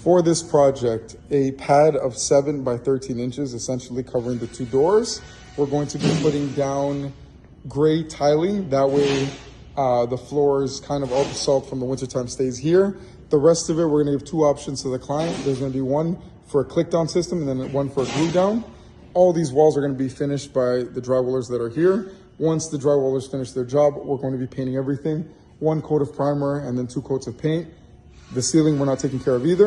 For this project, a pad of 7 by 13 inches, essentially covering the 2 doors. We're going to be putting down gray tiling. That way the floors, kind of all the salt from the wintertime stays here. The rest of it, we're gonna give 2 options to the client. There's gonna be one for a click down system and then one for a glue down. All these walls are gonna be finished by the drywallers that are here. Once the drywallers finish their job, we're going to be painting everything. 1 coat of primer and then 2 coats of paint. The ceiling, we're not taking care of either.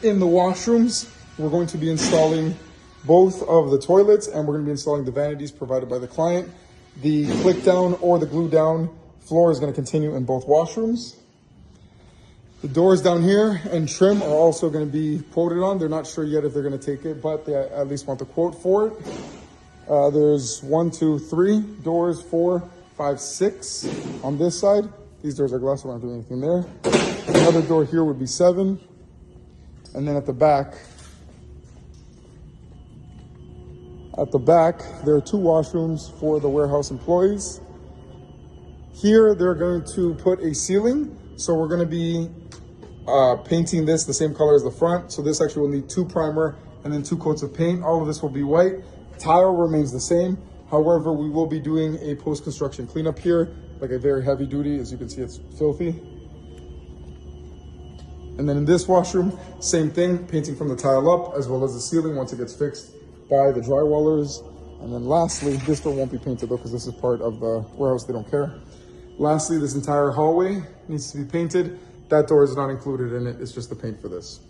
In the washrooms, we're going to be installing both of the toilets and we're going to be installing the vanities provided by the client. The click down or the glue down floor is going to continue in both washrooms. The doors down here and trim are also going to be quoted on. They're not sure yet if they're going to take it, but they at least want the quote for it. There's 1, 2, 3 doors, 4, 5, 6 on this side. These doors are glass, so we're not doing anything there. Another door here would be 7. And then at the back, there are 2 washrooms for the warehouse employees. Here, they're going to put a ceiling. So we're going to be painting this the same color as the front. So this actually will need 2 primer and then 2 coats of paint. All of this will be white. Tile remains the same. However, we will be doing a post-construction cleanup here, like a very heavy duty. As you can see, it's filthy. And then in this washroom, same thing, painting from the tile up as well as the ceiling once it gets fixed by the drywallers. And then lastly, this door won't be painted though because this is part of the warehouse, they don't care. Lastly, this entire hallway needs to be painted. That door is not included in it, it's just the paint for this.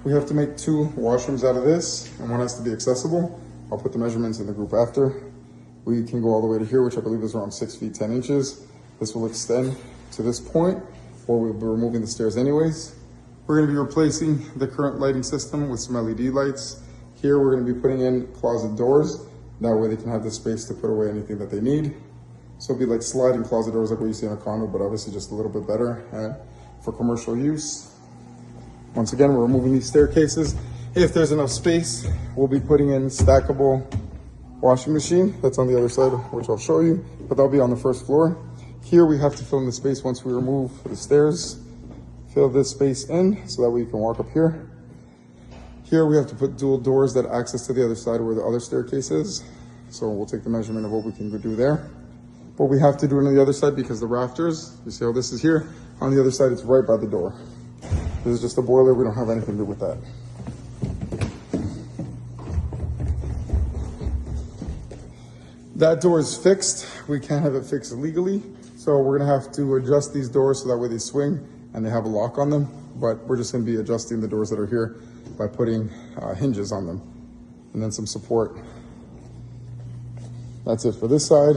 We have to make 2 washrooms out of this and one has to be accessible. I'll put the measurements in the group after. We can go all the way to here, which I believe is around 6 feet 10 inches. This will extend to this point, or we'll be removing the stairs anyways. We're going to be replacing the current lighting system with some LED lights. Here we're going to be putting in closet doors. That way they can have the space to put away anything that they need. So it'll be like sliding closet doors like what you see in a condo, but obviously just a little bit better for commercial use. Once again, we're removing these staircases. If there's enough space, we'll be putting in stackable washing machine. That's on the other side, which I'll show you, but that'll be on the first floor. Here we have to fill in the space once we remove the stairs. Fill this space in so that way you can walk up here. Here we have to put dual doors that access to the other side where the other staircase is. So we'll take the measurement of what we can do there. But we have to do it on the other side because the rafters, you see how this is here? On the other side, it's right by the door. This is just a boiler, we don't have anything to do with that. That door is fixed. We can't have it fixed legally. So we're gonna have to adjust these doors so that way they swing and they have a lock on them. But we're just gonna be adjusting the doors that are here by putting hinges on them and then some support. That's it for this side.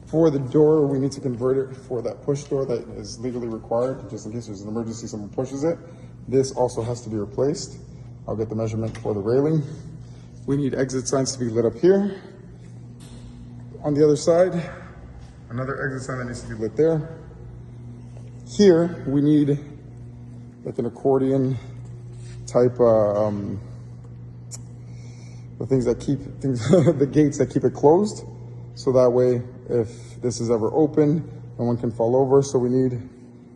For the door, we need to convert it for that push door that is legally required, just in case there's an emergency, someone pushes it. This also has to be replaced. I'll get the measurement for the railing. We need exit signs to be lit up here. On the other side, another exit sign that needs to be lit there. Here, we need like an accordion type, the things that keep things, the gates that keep it closed. So that way, if this is ever open, no one can fall over. So we need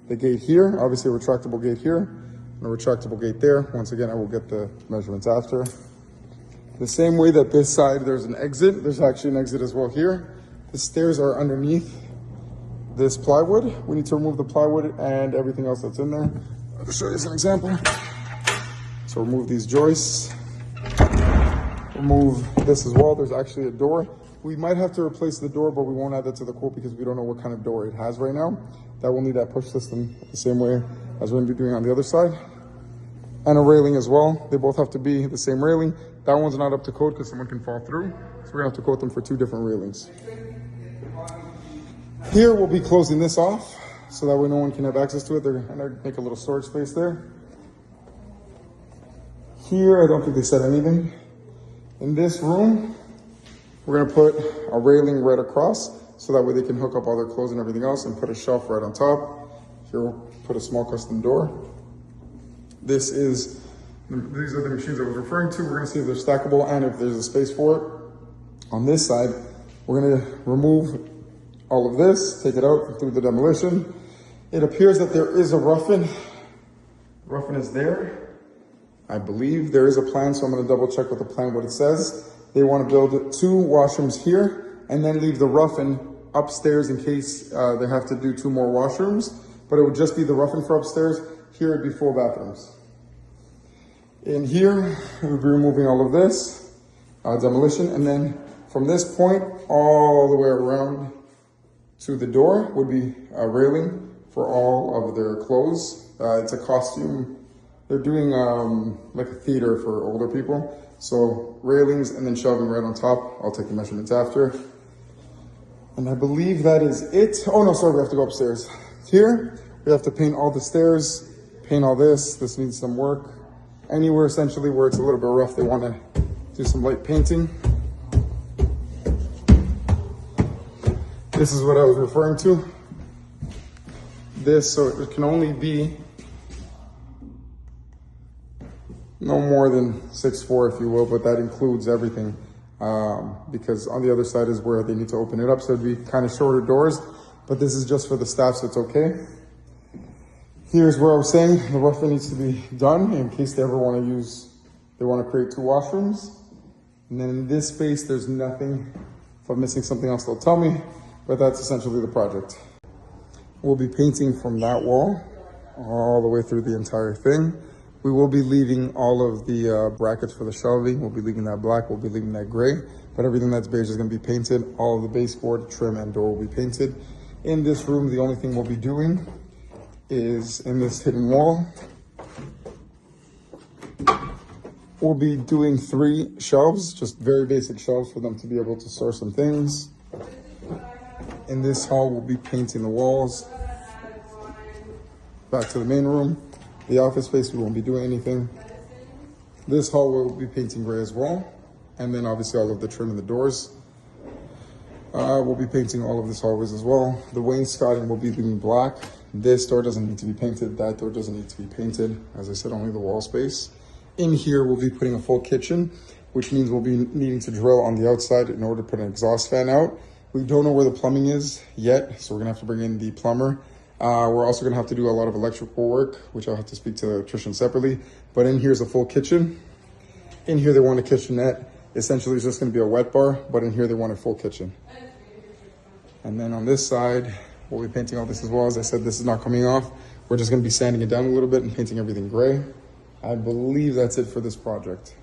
the gate here, obviously a retractable gate here, and a retractable gate there. Once again, I will get the measurements after. The same way that this side, there's an exit, there's actually an exit as well here. The stairs are underneath this plywood. We need to remove the plywood and everything else that's in there. I'll show you as an example. So remove these joists. Remove this as well. There's actually a door. We might have to replace the door, but we won't add that to the quote because we don't know what kind of door it has right now. That will need that push system the same way as we're going to be doing on the other side. And a railing as well. They both have to be the same railing. That one's not up to code because someone can fall through. So we're gonna have to quote them for 2 different railings. Here we'll be closing this off so that way no one can have access to it. They're gonna make a little storage space there. Here, I don't think they said anything. In this room, we're gonna put a railing right across so that way they can hook up all their clothes and everything else and put a shelf right on top. Here we'll put a small custom door. These are the machines I was referring to. We're gonna see if they're stackable and if there's a space for it. On this side, we're gonna remove all of this, take it out through the demolition. It appears that there is a roughing. Roughing is there. I believe there is a plan, so I'm gonna double check with the plan what it says. They wanna build 2 washrooms here and then leave the roughing upstairs in case they have to do 2 more washrooms, but it would just be the roughing for upstairs. Here it'd be full bathrooms. In here, we'll be removing all of this, demolition, and then from this point all the way around to the door would be a railing for all of their clothes. It's a costume. They're doing like a theater for older people. So railings and then shelving right on top. I'll take the measurements after. And I believe that is it. Oh no, sorry, we have to go upstairs. Here, we have to paint all the stairs, paint all this. This needs some work. Anywhere essentially where it's a little bit rough, they want to do some light painting. This is what I was referring to. This, so it can only be no more than 6'4", if you will, but that includes everything. Because on the other side is where they need to open it up, so it'd be kind of shorter doors, but this is just for the staff, so it's okay. Here's where I was saying the roughing needs to be done in case they ever want to use, they want to create 2 washrooms. And then in this space, there's nothing. If I'm missing something else, they'll tell me, but that's essentially the project. We'll be painting from that wall all the way through the entire thing. We will be leaving all of the brackets for the shelving. We'll be leaving that black, we'll be leaving that gray, but everything that's beige is gonna be painted. All of the baseboard, trim, and door will be painted. In this room, the only thing we'll be doing is in this hidden wall, we'll be doing 3 shelves, just very basic shelves for them to be able to store some things. In this hall, we'll be painting the walls. Back to the main room. The office space, we won't be doing anything. This hall we'll be painting gray as well. And then obviously all of the trim and the doors. We'll be painting all of this hallways as well. The wainscoting will be doing black. This door doesn't need to be painted. That door doesn't need to be painted. As I said, only the wall space. In here, we'll be putting a full kitchen, which means we'll be needing to drill on the outside in order to put an exhaust fan out. We don't know where the plumbing is yet, so we're gonna have to bring in the plumber. We're also gonna have to do a lot of electrical work, which I'll have to speak to the electrician separately. But in here's a full kitchen. In here, they want a kitchenette. Essentially, it's just gonna be a wet bar, but in here, they want a full kitchen. And then on this side, we'll be painting all this as well. As I said, this is not coming off. We're just gonna be sanding it down a little bit and painting everything gray. I believe that's it for this project.